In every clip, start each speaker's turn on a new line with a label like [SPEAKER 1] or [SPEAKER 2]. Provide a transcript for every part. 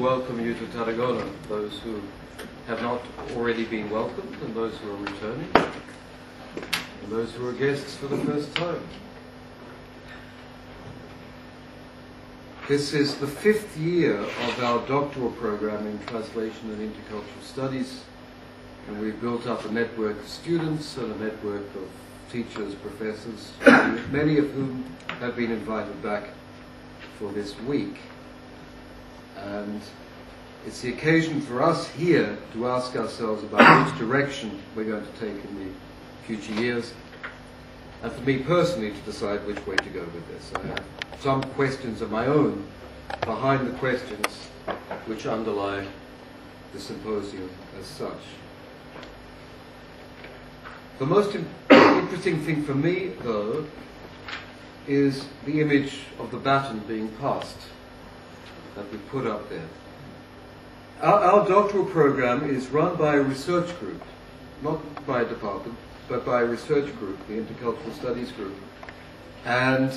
[SPEAKER 1] welcome you to Tarragona, those who have not already been welcomed, and those who are returning, and those who are guests for the first time. This is the 5th year of our doctoral program in translation and intercultural studies, and we've built up a network of students and a network of teachers, professors, many of whom have been invited back for this week. And it's the occasion for us here to ask ourselves about which direction we're going to take in the future years, and for me personally to decide which way to go with this. I have some questions of my own behind the questions which underlie the symposium as such. The most interesting thing for me, though, is the image of the baton being passed that we put up there. Our doctoral program is run by a research group, not by a department, but by a research group, the Intercultural Studies group. And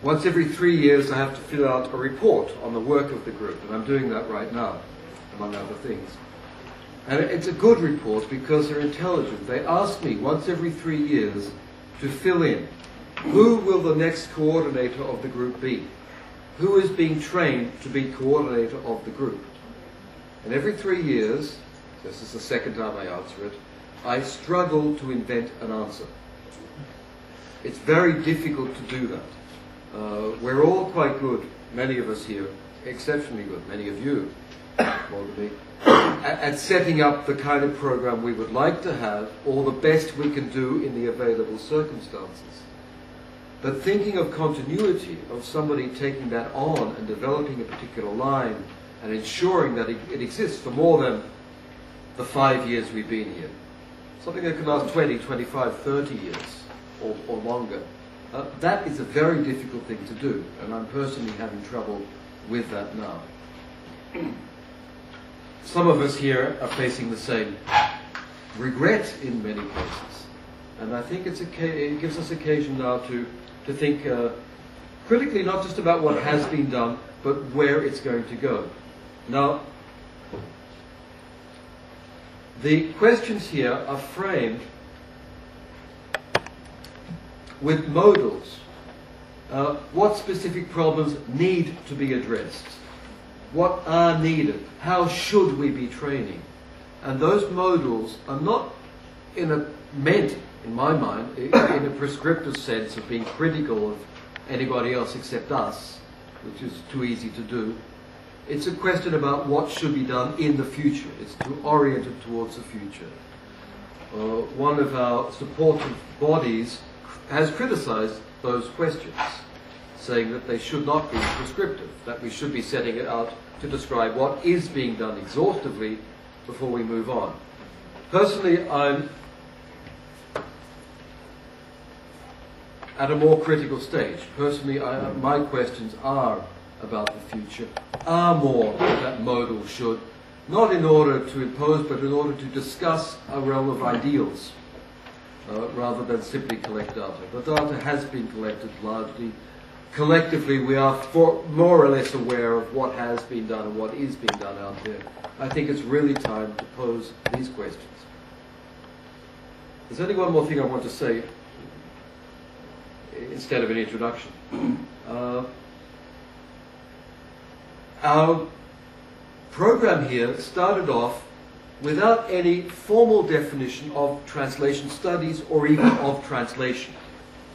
[SPEAKER 1] once every 3 years I have to fill out a report on the work of the group, and I'm doing that right now, among other things. And it's a good report because they're intelligent. They ask me once every 3 years to fill in, who will the next coordinator of the group be? Who is being trained to be coordinator of the group? And every 3 years, this is the second time I answer it, I struggle to invent an answer. It's very difficult to do that. We're all quite good, many of us here, exceptionally good, many of you, more than me, at setting up the kind of program we would like to have, or the best we can do in the available circumstances. But thinking of continuity, of somebody taking that on and developing a particular line and ensuring that it exists for more than the 5 years we've been here, something that can last 20, 25, 30 years or longer, that is a very difficult thing to do, and I'm personally having trouble with that now. Some of us here are facing the same regret in many cases, and I think it gives us occasion now to think critically, not just about what has been done, but where it's going to go. Now, the questions here are framed with modals. What specific problems need to be addressed? What are needed? How should we be training? And those modals are not meant, in my mind, in a prescriptive sense of being critical of anybody else except us, which is too easy to do. It's a question about what should be done in the future. It's to orient it towards the future. One of our supportive bodies has criticized those questions, saying that they should not be prescriptive, that we should be setting it out to describe what is being done exhaustively before we move on. Personally, I'm at a more critical stage. Personally, my questions are about the future, are more that modal should, not in order to impose, but in order to discuss a realm of ideals, rather than simply collect data. The data has been collected largely. Collectively, we are more or less aware of what has been done and what is being done out there. I think it's really time to pose these questions. There's only one more thing I want to say instead of an introduction. Our program here started off without any formal definition of translation studies or even of translation.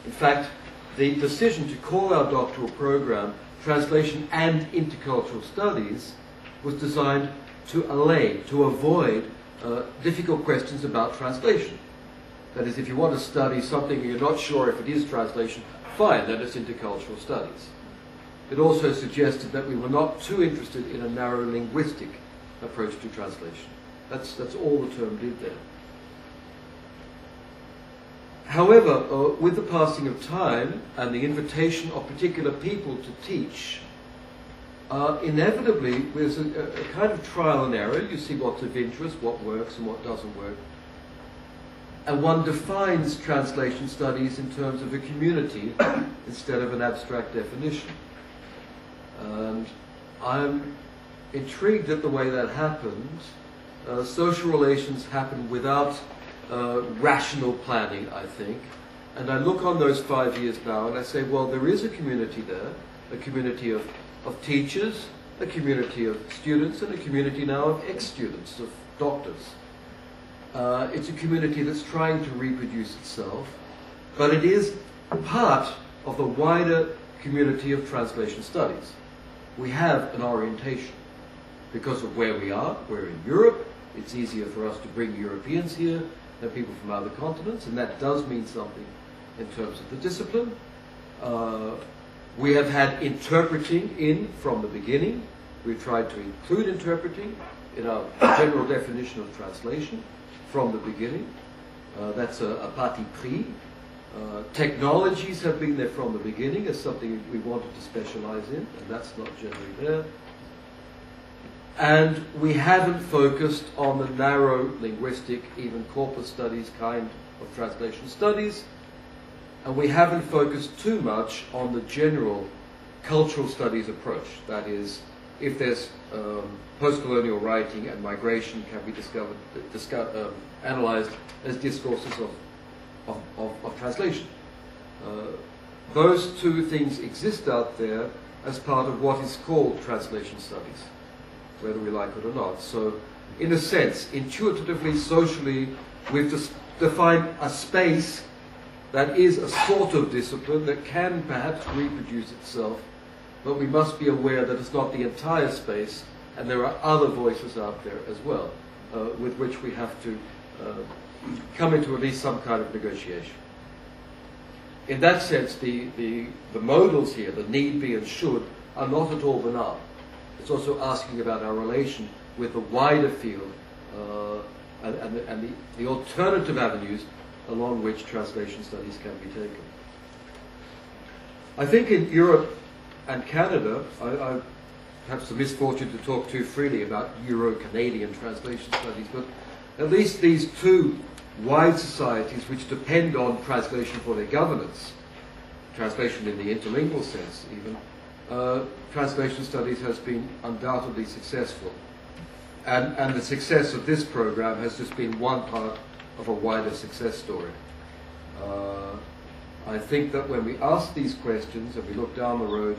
[SPEAKER 1] In fact, the decision to call our doctoral program Translation and Intercultural Studies was designed to allay, to avoid difficult questions about translation. That is, if you want to study something and you're not sure if it is translation, fine, then it's intercultural studies. It also suggested that we were not too interested in a narrow linguistic approach to translation. That's all the term did there. However, with the passing of time and the invitation of particular people to teach, inevitably there's a kind of trial and error. You see what's of interest, what works and what doesn't work. And one defines translation studies in terms of a community instead of an abstract definition. And I'm intrigued at the way that happened. Social relations happen without rational planning, I think. And I look on those 5 years now and I say, well, there is a community there, a community of teachers, a community of students, and a community now of ex-students, of doctors. It's a community that's trying to reproduce itself, but it is part of the wider community of translation studies. We have an orientation. Because of where we are, we're in Europe, it's easier for us to bring Europeans here than people from other continents, and that does mean something in terms of the discipline. We have had interpreting in from the beginning. We've tried to include interpreting in our general definition of translation from the beginning. That's a parti pris. Technologies have been there from the beginning as something we wanted to specialize in, and that's not generally there. And we haven't focused on the narrow linguistic, even corpus studies kind of translation studies, and we haven't focused too much on the general cultural studies approach. That is, if there's post-colonial writing and migration can be analyzed as discourses of translation. Those two things exist out there as part of what is called translation studies, whether we like it or not. So, in a sense, intuitively, socially, we've just defined a space that is a sort of discipline that can perhaps reproduce itself, but we must be aware that it's not the entire space, and there are other voices out there as well, with which we have to come into at least some kind of negotiation. In that sense, the modals here, the need, be, and should, are not at all banal. It's also asking about our relation with the wider field and the alternative avenues along which translation studies can be taken. I think in Europe and Canada, I perhaps the misfortune to talk too freely about Euro-Canadian translation studies, but at least these two wide societies which depend on translation for their governance, translation in the interlingual sense even, translation studies has been undoubtedly successful. And the success of this program has just been one part of a wider success story. I think that when we ask these questions and we look down the road,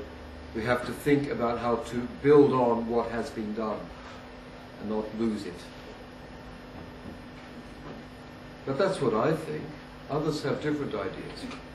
[SPEAKER 1] we have to think about how to build on what has been done and not lose it. But that's what I think. Others have different ideas.